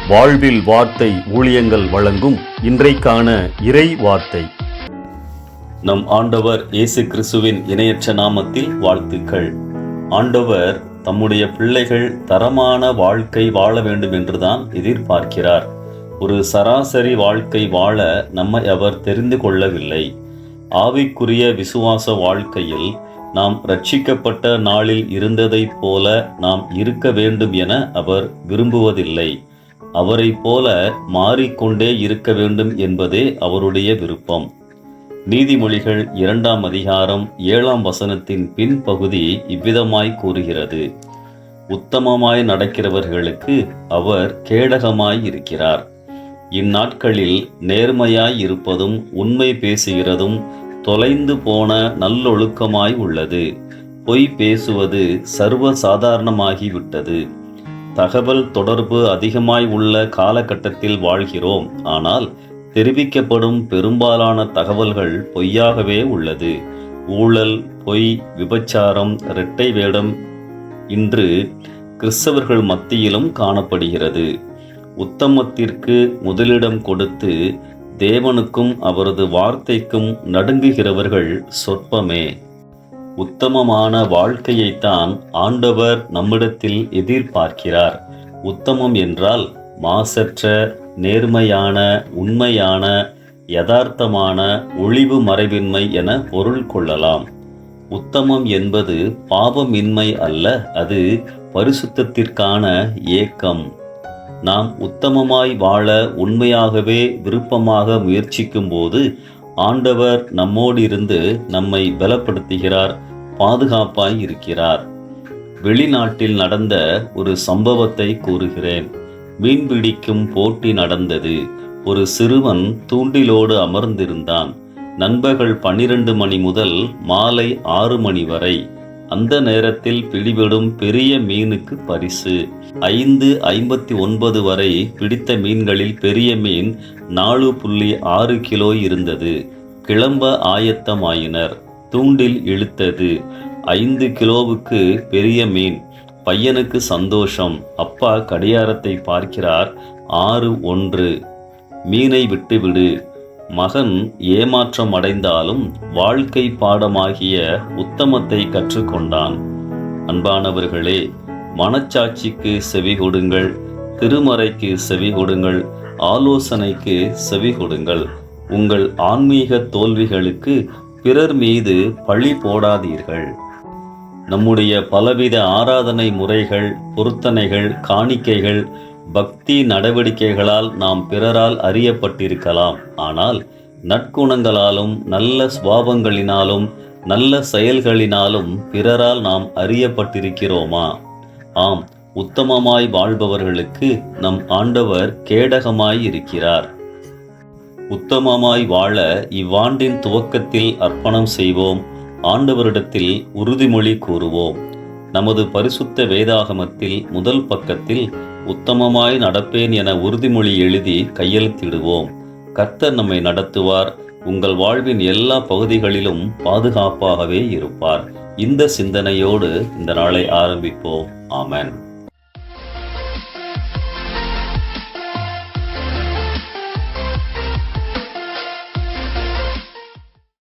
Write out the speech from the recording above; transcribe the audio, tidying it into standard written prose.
வாழ்வில் வார்த்தை ஊழியங்கள் வழங்கும் இன்றைக்கான இறை வார்த்தை. நம் ஆண்டவர் இயேசு கிறிஸ்துவின் இணையற்ற நாமத்தில் வாழ்த்துக்கள். ஆண்டவர் தம்முடைய பிள்ளைகள் தரமான வாழ்க்கை வாழ வேண்டும் என்றுதான் எதிர்பார்க்கிறார். ஒரு சராசரி வாழ்க்கை வாழ நம்மை அவர் தெரிந்து கொள்ளவில்லை. ஆவிக்குரிய விசுவாச வாழ்க்கையில் நாம் ரட்சிக்கப்பட்ட நாளில் இருந்ததைப் போல நாம் இருக்க வேண்டும் என அவர் விரும்புவதில்லை. அவரை போல மாறிக்கொண்டே இருக்க வேண்டும் என்பதே அவருடைய விருப்பம். நீதிமொழிகள் 2ஆம் அதிகாரம் 7ஆம் வசனத்தின் பின்பகுதி இவ்விதமாய் கூறுகிறது: உத்தமமாய் நடக்கிறவர்களுக்கு அவர் கேடகமாய் இருக்கிறார். இந்நாட்களில் நேர்மையாய் இருப்பதும் உண்மை பேசுகிறதும் தொலைந்து போன நல்லொழுக்கமாய் உள்ளது. பொய் பேசுவது சர்வ சாதாரணமாகிவிட்டது. தகவல் தொடர்பு அதிகமாய் உள்ள காலகட்டத்தில் வாழ்கிறோம். ஆனால் தெரிவிக்கப்படும் பெரும்பாலான தகவல்கள் பொய்யாகவே உள்ளது. ஊழல், பொய், விபச்சாரம், இரட்டை வேடம் இன்று கிறிஸ்தவர்கள் மத்தியிலும் காணப்படுகிறது. உத்தமத்திற்கு முதலிடம் கொடுத்து தேவனுக்கும் அவரது வார்த்தைக்கும் நடுங்குகிறவர்கள் சொற்பமே. உத்தமமான வாழ்க்கையைத்தான் ஆண்டவர் நம்மிடத்தில் எதிர்பார்க்கிறார். உத்தமம் என்றால் மாசற்ற, நேர்மையான, உண்மையான, யதார்த்தமான, ஒளிவு மறைவின்மை என பொருள் கொள்ளலாம். உத்தமம் என்பது பாவமின்மை அல்ல, அது பரிசுத்தத்திற்கான ஏக்கம். நாம் உத்தமமாய் வாழ உண்மையாகவே விருப்பமாக முயற்சிக்கும் போது ஆண்டவர் நம்மோடு இருந்து நம்மை பலப்படுத்துகிறார், பாதுகாப்பாய் இருக்கிறார். வெளிநாட்டில் நடந்த ஒரு சம்பவத்தை கூறுகிறேன். மீன்பிடிக்கும் போட்டி நடந்தது. ஒரு சிறுவன் தூண்டிலோடு அமர்ந்திருந்தான். நண்பகல் 12 மணி முதல் மாலை 6 மணி வரை. அந்த நேரத்தில் பிடிபடும் பெரிய மீனுக்கு பரிசு. 5:59 வரை பிடித்த மீன்களில் பெரிய மீன் 4.6 கிலோ இருந்தது. கிளம்ப ஆயத்தமாயினர். தூண்டில் இழுத்தது. 5 கிலோவுக்கு பெரிய மீன். பையனுக்கு சந்தோஷம். அப்பா கடியாரத்தை பார்க்கிறார். 6:01. மீனை விட்டுவிடு. மகன் ஏமாற்றம் அடைந்தாலும் வாழ்க்கை பாடமாகிய உத்தமத்தை கற்றுக்கொண்டான். அன்பானவர்களே, மனச்சாட்சிக்கு செவி கொடுங்கள், திருமறைக்கு செவி கொடுங்கள், ஆலோசனைக்கு செவி கொடுங்கள். உங்கள் ஆன்மீக தோல்விகளுக்கு பிறர் மீது பழி போடாதீர்கள். நம்முடைய பலவித ஆராதனை முறைகள், பொருத்தனைகள், காணிக்கைகள், பக்தி நடவடிக்கைகளால் நாம் பிறரால் அறியப்பட்டிருக்கலாம். ஆனால் நற்குணங்களாலும் நல்ல சுபாவங்களினாலும் நல்ல செயல்களினாலும் பிறரால் நாம் அறியப்பட்டிருக்கிறோமா? ஆம், உத்தமமாய் வாழ்பவர்களுக்கு நம் ஆண்டவர் கேடகமாய் இருக்கிறார். உத்தமமாய் வாழ இவ்வாண்டின் துவக்கத்தில் அர்ப்பணம் செய்வோம். ஆண்டவரிடத்தில் உறுதிமொழி கூறுவோம். நமது பரிசுத்த வேதாகமத்தில் முதல் பக்கத்தில் உத்தமமாய் நடப்பேன் என உறுதிமொழி எழுதி கையெழுத்திடுவோம். கர்த்தர் நம்மை நடத்துவார். உங்கள் வாழ்வின் எல்லா பகுதிகளிலும் பாதுகாப்பாகவே இருப்பார். இந்த சிந்தனையோடு இந்த நாளை ஆரம்பிப்போம். ஆமென்.